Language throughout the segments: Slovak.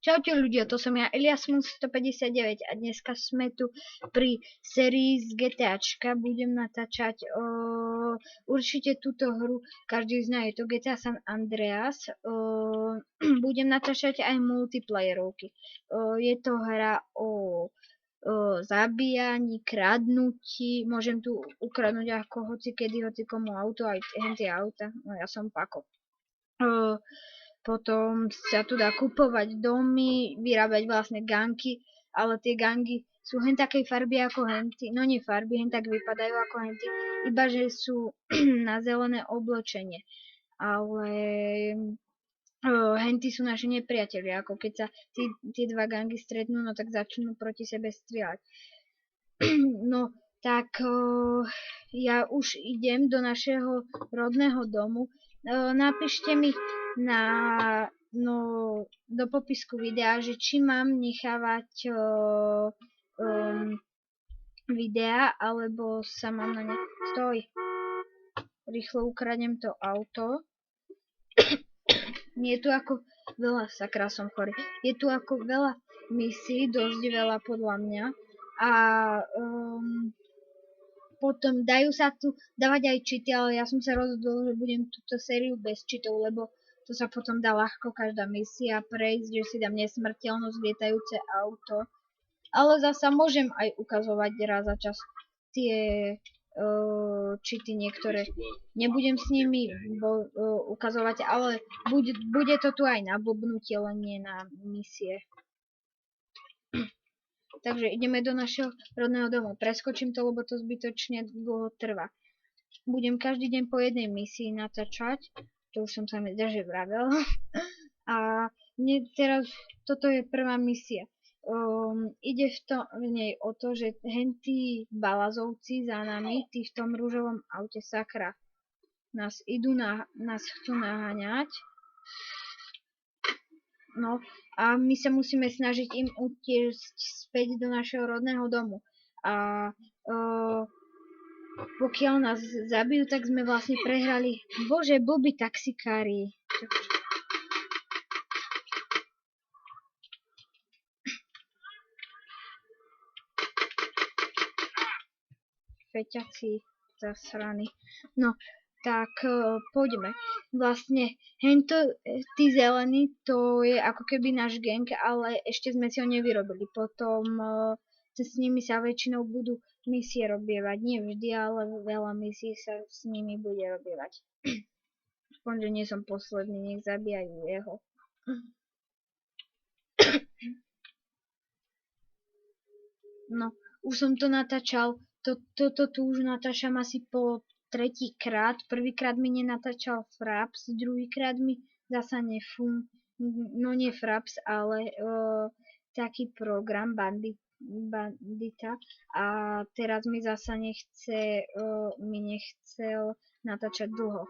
Čaute ľudia, to som ja Eliasmus 159 a dneska sme tu pri sérii z GTAčka. Budem natáčať určite túto hru, každý zná, je to GTA San Andreas. Budem natáčať aj multiplayerovky. Je to hra o zabíjaní, kradnutí, môžem tu ukradnúť ako hocikedy, hocikomu auto, aj hentie auta, no ja som Pako. Potom sa tu dá kupovať domy, vyrábať vlastne gangy, ale tie gangy sú hen takej farby ako henty, no nie farby, hen tak vypadajú ako henty, iba že sú na zelené oblečenie. Ale henty sú naši nepriatelia, ako keď sa tie dva gangy stretnú, no tak začnú proti sebe strieľať. No tak ja už idem do našeho rodného domu. Napíšte mi do popisku videa, že či mám nechávať videa, alebo sa mám na ne... Stoj! Rýchlo ukradnem to auto. Nie je tu ako veľa, sakra som chorý. Je tu ako veľa misií, dosť veľa podľa mňa. A potom dajú sa tu dávať aj cheaty, ale ja som sa rozhodol, že budem túto sériu bez cheatov, lebo to sa potom dá ľahko každá misia prejsť, že si dám nesmrteľnosť, lietajúce auto. Ale zasa môžem aj ukazovať raz za čas tie cheaty niektoré. Nebudem s nimi ukazovať, ale bude to tu aj na blbnutie, len nie na misie. Takže ideme do našeho rodného domu. Preskočím to, lebo to zbytočne dlho trvá. Budem každý deň po jednej misii natáčať. To už som sa mi že vravel. A teraz toto je prvá misia. Ide v nej o to, že hentí balazovci za nami, tí v tom rúžovom aute, sakra, nás chcú naháňať. No a my sa musíme snažiť im utiecť späť do našeho rodného domu. A pokiaľ nás zabijú, tak sme vlastne prehrali. Bože, blbí taxikári. Feťaci zasraní. No, tak poďme. Vlastne tí zelení, to je ako keby náš gang, ale ešte sme si ho nevyrobili. Potom s nimi sa väčšinou budú misie robievať. Nie vždy, ale veľa misií sa s nimi bude robievať. Aspoň, že nie som posledný, nech zabíjajú jeho. No, už som to natáčal. Toto tu už natáčam asi po tretíkrát. Prvýkrát mi nenatáčal Fraps, druhýkrát mi zasa no nie Fraps, ale taký program Bandita. A teraz mi zasa nechcel natáčať dlho.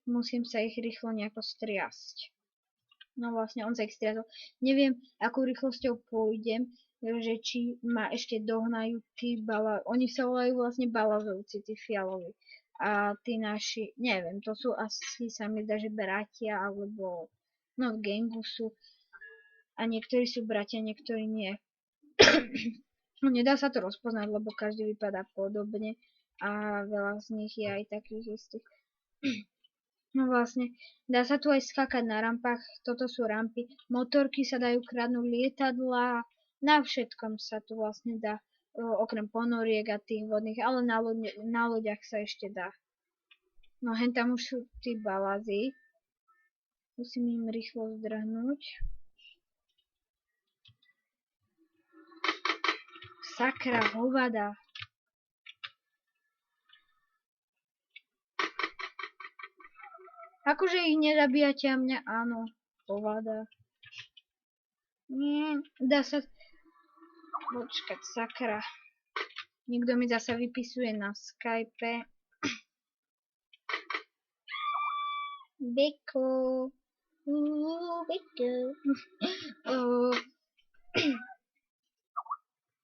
Musím sa ich rýchlo nejako striasť. No vlastne on sa ich striasol. Neviem, akou rýchlosťou pôjdem, že či ma ešte dohnajú tí oni sa volajú vlastne balazovci, tí fialoví. A tí naši, neviem, to sú asi, sa mi zdá, že bratia, alebo no v gangu sú. A niektorí sú bratia, niektorí nie. No nedá sa to rozpoznať, lebo každý vypadá podobne a veľa z nich je aj takých istých. No vlastne, dá sa tu aj skákať na rampách, toto sú rampy, motorky sa dajú kradnúť, lietadlá, na všetkom sa tu vlastne dá, okrem ponoriek a tých vodných, ale na loďach sa ešte dá. No hen tam už sú tí balazy, musím im rýchlo zdrhnúť. Sakra, hovada. Akože ich nezabíjate a mňa áno, hovada. Nie, dá sa... Počkať, sakra. Niekto mi zasa vypisuje na Skype. Beko. Beko.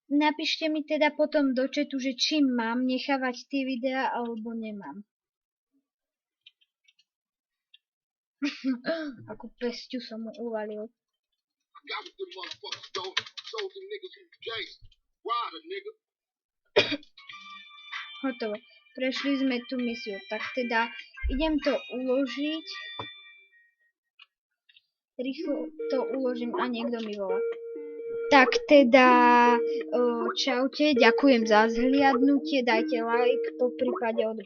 Napíšte mi teda potom do chatu, že či mám nechávať tie videá, alebo nemám. Akú pesťu som mu uvalil. Hotovo. Prešli sme tú misiu. Tak teda idem to uložiť. Rýchlo to uložím a niekto mi volá. Tak teda, čaute, ďakujem za zhliadnutie, dajte like, po prípade